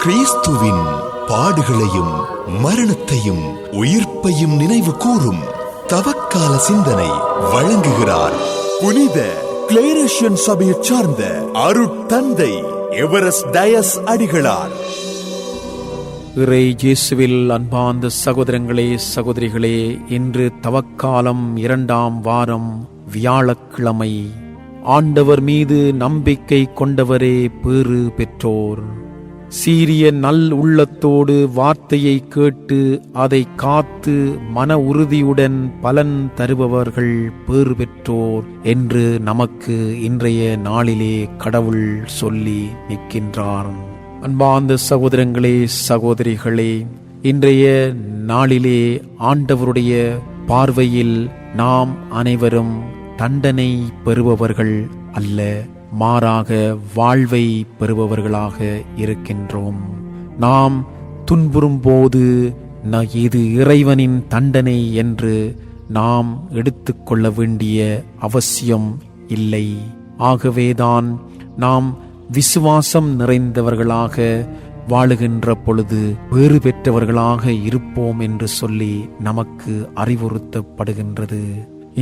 கிறிஸ்துவின் பாடுகளையும் மரணத்தையும் உயிர்ப்பையும் நினைவு கூறும் தவக்கால சிந்தனை வழங்குகிறார் புனித கிளேரேஷியன் சபையைச் சார்ந்த அருட்தந்தை எவரெஸ்ட் டயஸ் அடிகளார். இறை இயேசுவில் அன்பார்ந்த சகோதரங்களே, சகோதரிகளே, இன்று தவக்காலம் 2ஆம் வாரம் வியாழக்கிழமை. ஆண்டவர் மீது நம்பிக்கை கொண்டவரே பேறு பெற்றோர். சீரிய நல் உள்ளத்தோடு வார்த்தையை கேட்டு அதை காத்து மன உறுதியுடன் பலன் தருபவர்கள் பேறு பெற்றோர் என்று நமக்கு இன்றைய நாளிலே கடவுள் சொல்லி நிற்கின்றார். அன்பார்ந்த சகோதரங்களே, சகோதரிகளே, இன்றைய நாளிலே ஆண்டவருடைய பார்வையில் நாம் அனைவரும் தண்டனை பெறுபவர்கள் அல்ல, மாறாக வாழ்வை பெறுபவர்களாக இருக்கின்றோம். நாம் துன்புறும் போது இது இறைவனின் தண்டனை என்று நாம் எடுத்துக்கொள்ள வேண்டிய அவசியம் இல்லை. ஆகவேதான் நாம் விசுவாசம் நிறைந்தவர்களாக வாழுகின்ற பொழுது வேறு பெற்றவர்களாக இருப்போம் என்று சொல்லி நமக்கு அறிவுறுத்தப்படுகின்றது.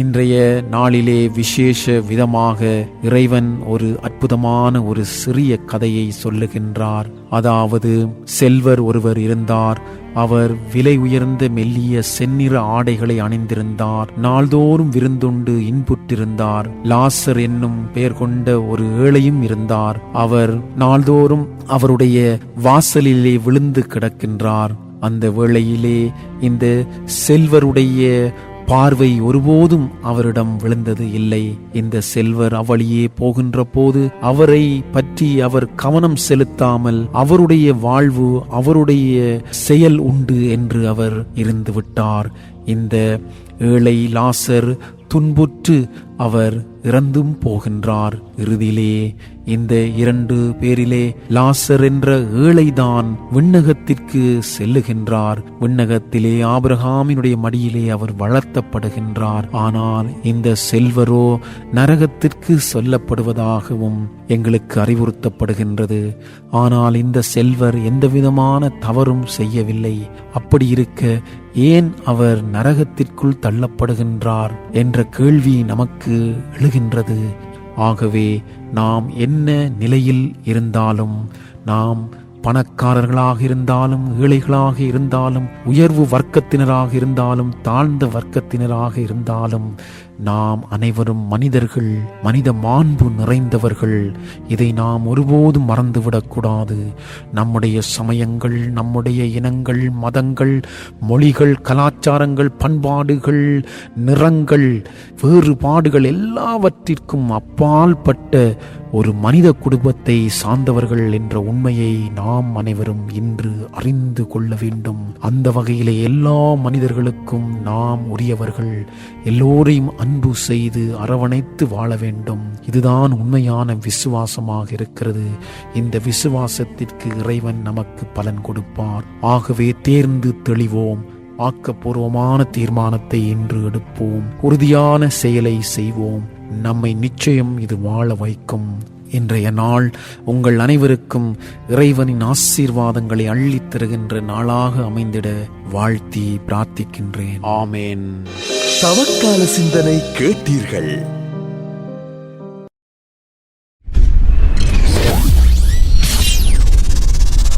இன்றைய நாளிலே விசேஷ விதமாக இறைவன் ஒரு அற்புதமான ஒரு சிறிய கதையை சொல்லுகின்றார். அதாவது, செல்வர் ஒருவர் இருந்தார். அவர் விலை உயர்ந்த மெல்லிய செந்நிற ஆடைகளை அணிந்திருந்தார். நாள்தோறும் விருந்துண்டு இன்புற்றிருந்தார். லாசர் என்னும் பெயர் கொண்ட ஒரு ஏழையும் இருந்தார். அவர் நாள்தோறும் அவருடைய வாசலிலே விழுந்து கிடக்கின்றார். அந்த வேளையிலே இந்த செல்வருடைய பார்வை ஒருபோதும் அவரிடம் விழுந்தது இல்லை. இந்த செல்வர் அவளியே போகின்ற போது அவரை பற்றி அவர் கவனம் செலுத்தாமல் அவருடைய வாழ்வு, அவருடைய செயல் உண்டு என்று அவர் இருந்து விட்டார். இந்த ஏழை லாசர் துன்புற்று அவர் இறந்தும் போகின்றார். இறுதியிலே இந்த 2 பேரிலே லாசர் என்ற ஏழைதான் விண்ணகத்திற்கு செல்லுகின்றார். விண்ணகத்திலே ஆபிரகாமினுடைய மடியிலே அவர் வளர்த்தப்படுகின்றார். ஆனால் இந்த செல்வரோ நரகத்திற்கு சொல்லப்படுவதாகவும் எங்களுக்கு அறிவுறுத்தப்படுகின்றது. ஆனால் இந்த செல்வர் எந்த விதமான தவறும் செய்யவில்லை. அப்படி இருக்க ஏன் அவர் நரகத்திற்குள் தள்ளப்படுகின்றார் என்ற கேள்வி நமக்கு எழுகின்றது. ஆகவே நாம் என்ன நிலையில் இருந்தாலும், நாம் பணக்காரர்களாக இருந்தாலும், ஏழைகளாக இருந்தாலும், உயர்வு வர்க்கத்தினராக இருந்தாலும், தாழ்ந்த வர்க்கத்தினராக இருந்தாலும், நாம் அனைவரும் மனிதர்கள், மனித மாண்பு நிறைந்தவர்கள். இதை நாம் ஒருபோதும் மறந்துவிடக்கூடாது. நம்முடைய சமயங்கள், நம்முடைய இனங்கள், மதங்கள், மொழிகள், கலாச்சாரங்கள், பண்பாடுகள், நிறங்கள், வேறுபாடுகள் எல்லாவற்றிற்கும் அப்பால்பட்ட ஒரு மனித குடும்பத்தை சார்ந்தவர்கள் என்ற உண்மையை நாம் அனைவரும் இன்று அறிந்து கொள்ள வேண்டும். அந்த வகையிலே எல்லா மனிதர்களுக்கும் நாம் உரியவர்கள். எல்லோரையும் அன்பு செய்து அரவணைத்து வாழ வேண்டும். இதுதான் உண்மையான விசுவாசமாக இருக்கிறது. இந்த விசுவாசத்திற்கு இறைவன் நமக்கு பலன் கொடுப்பார். ஆகவே தேர்ந்து தெளிவோம். ஆக்கப்பூர்வமான தீர்மானத்தை இன்று எடுப்போம். உறுதியான செயலை செய்வோம். நம்மை நிச்சயம் இது வாழ வைக்கும். இன்றைய நாள் உங்கள் அனைவருக்கும் இறைவனின் ஆசீர்வாதங்களை அள்ளித் தருகின்ற நாளாக அமைந்திட வாழ்த்தி பிரார்த்திக்கின்றேன். ஆமேன். தவக்கால சிந்தனை கேட்டீர்கள்.